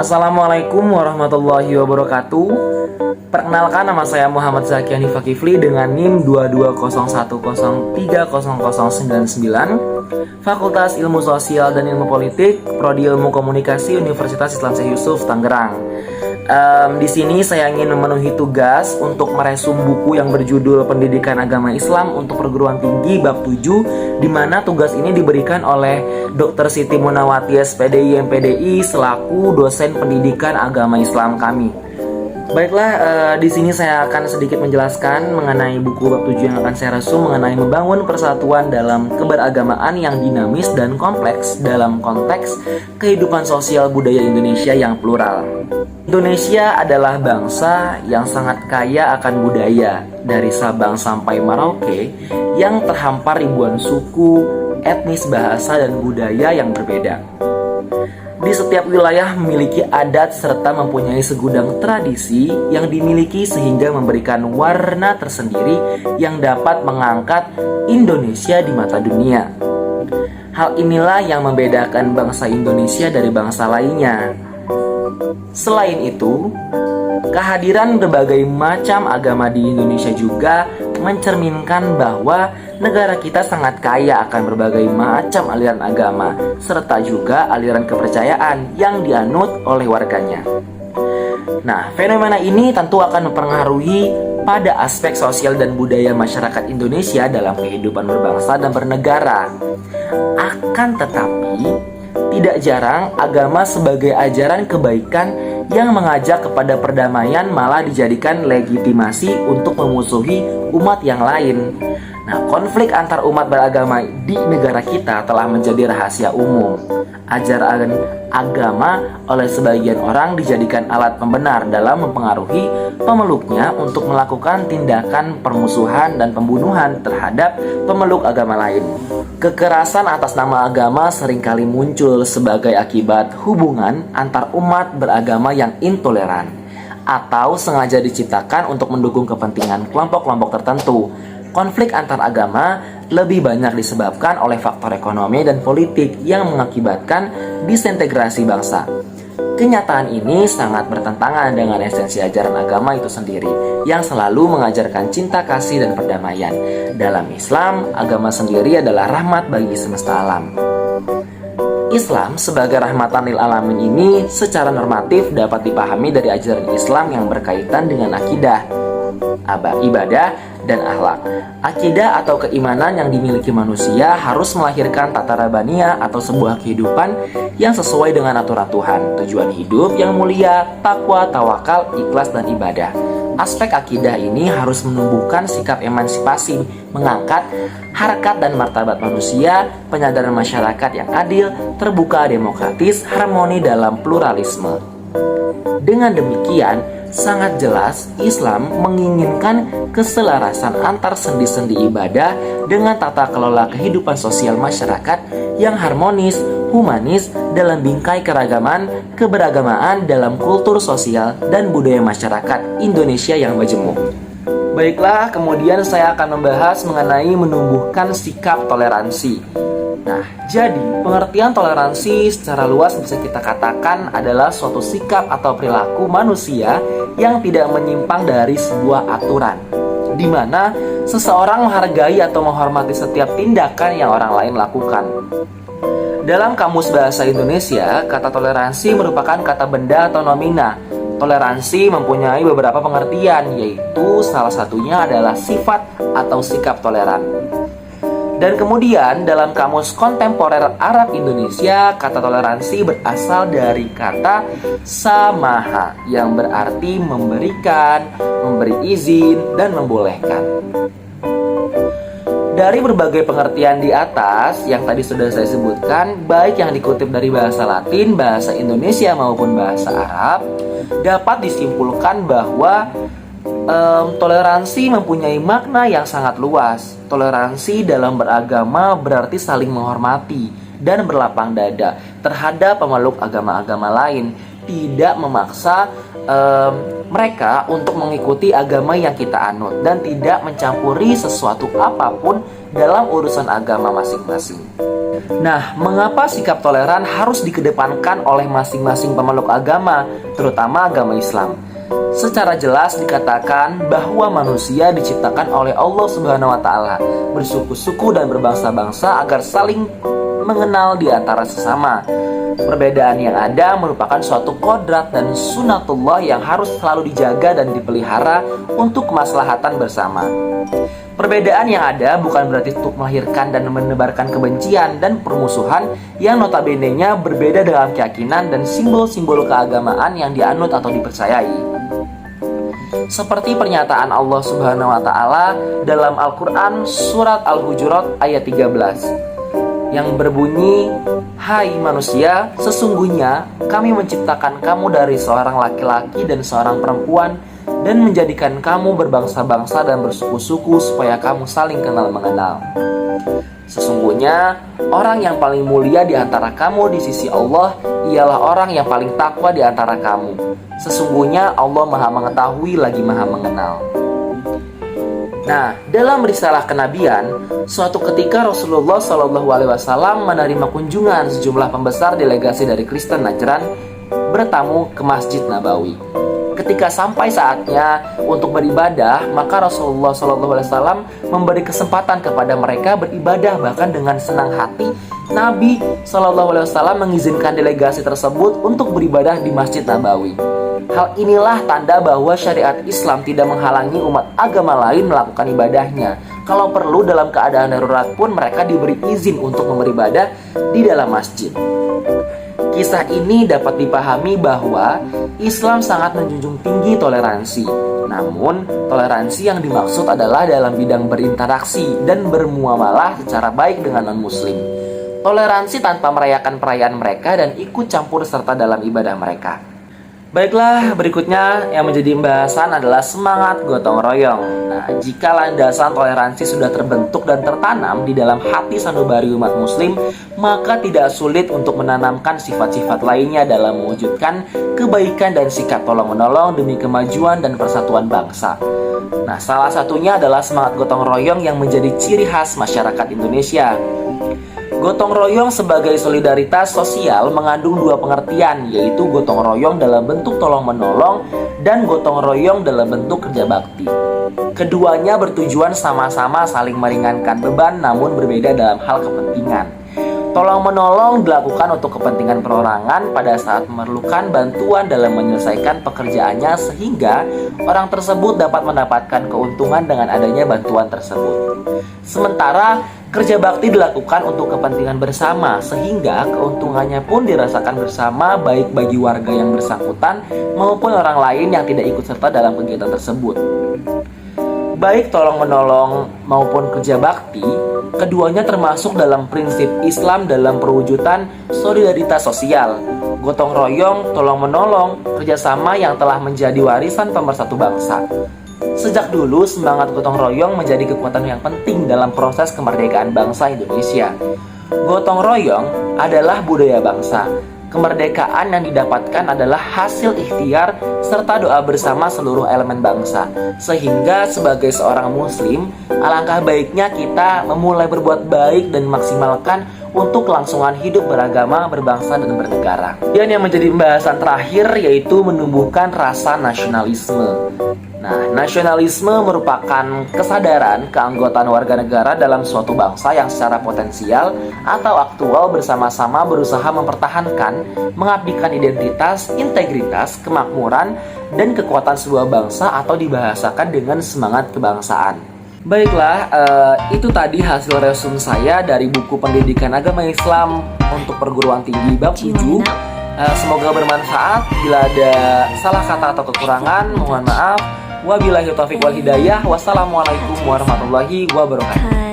Assalamualaikum warahmatullahi wabarakatuh. Perkenalkan, nama saya Muhammad Zaki Hanif Fakifli dengan NIM 2201030099, Fakultas Ilmu Sosial dan Ilmu Politik, Prodi Ilmu Komunikasi, Universitas Islam Syekh Yusuf, Tangerang. Di sini saya ingin memenuhi tugas untuk meresum buku yang berjudul Pendidikan Agama Islam untuk Perguruan Tinggi Bab 7, di mana tugas ini diberikan oleh Dr. Siti Munawati SPDI MPDI selaku dosen pendidikan agama Islam kami. Baiklah, di sini saya akan sedikit menjelaskan mengenai buku bab 7 yang akan saya resum mengenai membangun persatuan dalam keberagamaan yang dinamis dan kompleks dalam konteks kehidupan sosial budaya Indonesia yang plural. Indonesia adalah bangsa yang sangat kaya akan budaya, dari Sabang sampai Merauke, yang terhampar ribuan suku, etnis, bahasa, dan budaya yang berbeda. Di setiap wilayah memiliki adat serta mempunyai segudang tradisi yang dimiliki sehingga memberikan warna tersendiri yang dapat mengangkat Indonesia di mata dunia. Hal inilah yang membedakan bangsa Indonesia dari bangsa lainnya. Selain itu, kehadiran berbagai macam agama di Indonesia juga mencerminkan bahwa negara kita sangat kaya akan berbagai macam aliran agama, serta juga aliran kepercayaan yang dianut oleh warganya. Nah, fenomena ini tentu akan mempengaruhi pada aspek sosial dan budaya masyarakat Indonesia dalam kehidupan berbangsa dan bernegara. Akan tetapi, tidak jarang agama sebagai ajaran kebaikan yang mengajak kepada perdamaian malah dijadikan legitimasi untuk memusuhi umat yang lain. Nah, konflik antar umat beragama di negara kita telah menjadi rahasia umum. Ajaran agama oleh sebagian orang dijadikan alat pembenar dalam mempengaruhi pemeluknya untuk melakukan tindakan permusuhan dan pembunuhan terhadap pemeluk agama lain. Kekerasan atas nama agama seringkali muncul sebagai akibat hubungan antar umat beragama yang intoleran atau sengaja diciptakan untuk mendukung kepentingan kelompok-kelompok tertentu. Konflik antar agama lebih banyak disebabkan oleh faktor ekonomi dan politik yang mengakibatkan disintegrasi bangsa. Kenyataan ini sangat bertentangan dengan esensi ajaran agama itu sendiri yang selalu mengajarkan cinta kasih dan perdamaian. Dalam Islam, agama sendiri adalah rahmat bagi semesta alam. Islam sebagai rahmatan lil alamin ini secara normatif dapat dipahami dari ajaran Islam yang berkaitan dengan akidah, ibadah, dan akhlak. Akidah atau keimanan yang dimiliki manusia harus melahirkan tata rabaniyah atau sebuah kehidupan yang sesuai dengan aturan Tuhan, tujuan hidup yang mulia, takwa, tawakal, ikhlas, dan ibadah. Aspek akidah ini harus menumbuhkan sikap emansipasi, mengangkat harkat dan martabat manusia, penyadaran masyarakat yang adil, terbuka, demokratis, harmoni dalam pluralisme. Dengan demikian, sangat jelas Islam menginginkan keselarasan antar sendi-sendi ibadah dengan tata kelola kehidupan sosial masyarakat yang harmonis, humanis dalam bingkai keragaman, keberagamaan dalam kultur sosial dan budaya masyarakat Indonesia yang majemuk. Baiklah, kemudian saya akan membahas mengenai menumbuhkan sikap toleransi. Nah, jadi pengertian toleransi secara luas bisa kita katakan adalah suatu sikap atau perilaku manusia yang tidak menyimpang dari sebuah aturan, di mana seseorang menghargai atau menghormati setiap tindakan yang orang lain lakukan. Dalam Kamus Bahasa Indonesia, kata toleransi merupakan kata benda atau nomina. Toleransi mempunyai beberapa pengertian, yaitu salah satunya adalah sifat atau sikap toleran. Dan kemudian dalam Kamus Kontemporer Arab Indonesia, kata toleransi berasal dari kata samaha yang berarti memberikan, memberi izin, dan membolehkan. Dari berbagai pengertian di atas yang tadi sudah saya sebutkan, baik yang dikutip dari bahasa Latin, bahasa Indonesia maupun bahasa Arab, dapat disimpulkan bahwa toleransi mempunyai makna yang sangat luas. Toleransi dalam beragama berarti saling menghormati dan berlapang dada terhadap pemeluk agama-agama lain, tidak memaksa mereka untuk mengikuti agama yang kita anut dan tidak mencampuri sesuatu apapun dalam urusan agama masing-masing. Nah, mengapa sikap toleran harus dikedepankan oleh masing-masing pemeluk agama, terutama agama Islam? Secara jelas dikatakan bahwa manusia diciptakan oleh Allah Subhanahu wa taala, bersuku-suku dan berbangsa-bangsa agar saling mengenal di antara sesama. Perbedaan yang ada merupakan suatu kodrat dan sunatullah yang harus selalu dijaga dan dipelihara untuk kemaslahatan bersama. Perbedaan yang ada bukan berarti untuk melahirkan dan menebarkan kebencian dan permusuhan yang notabene-nya berbeda dalam keyakinan dan simbol-simbol keagamaan yang dianut atau dipercayai. Seperti pernyataan Allah Subhanahu wa taala dalam Al-Qur'an surat Al-Hujurat ayat 13 yang berbunyi, "Hai manusia, sesungguhnya kami menciptakan kamu dari seorang laki-laki dan seorang perempuan dan menjadikan kamu berbangsa-bangsa dan bersuku-suku supaya kamu saling kenal mengenal. Sesungguhnya orang yang paling mulia di antara kamu di sisi Allah ialah orang yang paling takwa di antara kamu. Sesungguhnya Allah Maha Mengetahui lagi Maha Mengenal." Nah, dalam risalah kenabian, suatu ketika Rasulullah SAW menerima kunjungan sejumlah pembesar delegasi dari Kristen Najran bertamu ke Masjid Nabawi. Ketika sampai saatnya untuk beribadah, maka Rasulullah SAW memberi kesempatan kepada mereka beribadah, bahkan dengan senang hati Nabi SAW mengizinkan delegasi tersebut untuk beribadah di Masjid Nabawi. Hal inilah tanda bahwa syariat Islam tidak menghalangi umat agama lain melakukan ibadahnya. Kalau perlu dalam keadaan darurat pun mereka diberi izin untuk beribadah di dalam masjid. Kisah ini dapat dipahami bahwa Islam sangat menjunjung tinggi toleransi. Namun, toleransi yang dimaksud adalah dalam bidang berinteraksi dan bermuamalah secara baik dengan non-muslim. Toleransi tanpa merayakan perayaan mereka dan ikut campur serta dalam ibadah mereka. Baiklah, berikutnya yang menjadi pembahasan adalah semangat gotong royong. Nah, jika landasan toleransi sudah terbentuk dan tertanam di dalam hati sanubari umat muslim, maka tidak sulit untuk menanamkan sifat-sifat lainnya dalam mewujudkan kebaikan dan sikap tolong-menolong demi kemajuan dan persatuan bangsa. Nah, salah satunya adalah semangat gotong royong yang menjadi ciri khas masyarakat Indonesia. Gotong royong sebagai solidaritas sosial mengandung dua pengertian, yaitu gotong royong dalam bentuk tolong-menolong dan gotong royong dalam bentuk kerja bakti. Keduanya bertujuan sama-sama saling meringankan beban namun berbeda dalam hal kepentingan. Tolong-menolong dilakukan untuk kepentingan perorangan pada saat memerlukan bantuan dalam menyelesaikan pekerjaannya sehingga orang tersebut dapat mendapatkan keuntungan dengan adanya bantuan tersebut. Sementara kerja bakti dilakukan untuk kepentingan bersama sehingga keuntungannya pun dirasakan bersama baik bagi warga yang bersangkutan maupun orang lain yang tidak ikut serta dalam kegiatan tersebut. Baik tolong-menolong maupun kerja bakti, keduanya termasuk dalam prinsip Islam dalam perwujudan solidaritas sosial. Gotong royong, tolong-menolong, kerjasama yang telah menjadi warisan pemersatu bangsa. Sejak dulu, semangat gotong royong menjadi kekuatan yang penting dalam proses kemerdekaan bangsa Indonesia. Gotong royong adalah budaya bangsa. Kemerdekaan yang didapatkan adalah hasil ikhtiar serta doa bersama seluruh elemen bangsa. Sehingga sebagai seorang muslim, alangkah baiknya kita memulai berbuat baik dan maksimalkan untuk kelangsungan hidup beragama, berbangsa, dan bernegara. Dan yang menjadi pembahasan terakhir yaitu menumbuhkan rasa nasionalisme. Nah, nasionalisme merupakan kesadaran keanggotaan warga negara dalam suatu bangsa yang secara potensial atau aktual bersama-sama berusaha mempertahankan, mengabdikan identitas, integritas, kemakmuran, dan kekuatan sebuah bangsa atau dibahasakan dengan semangat kebangsaan. Baiklah, itu tadi hasil resume saya dari buku Pendidikan Agama Islam untuk Perguruan Tinggi bab 7. Semoga bermanfaat. Bila ada salah kata atau kekurangan, mohon maaf. Wabillahi taufiq wal hidayah. Wassalamualaikum warahmatullahi wabarakatuh.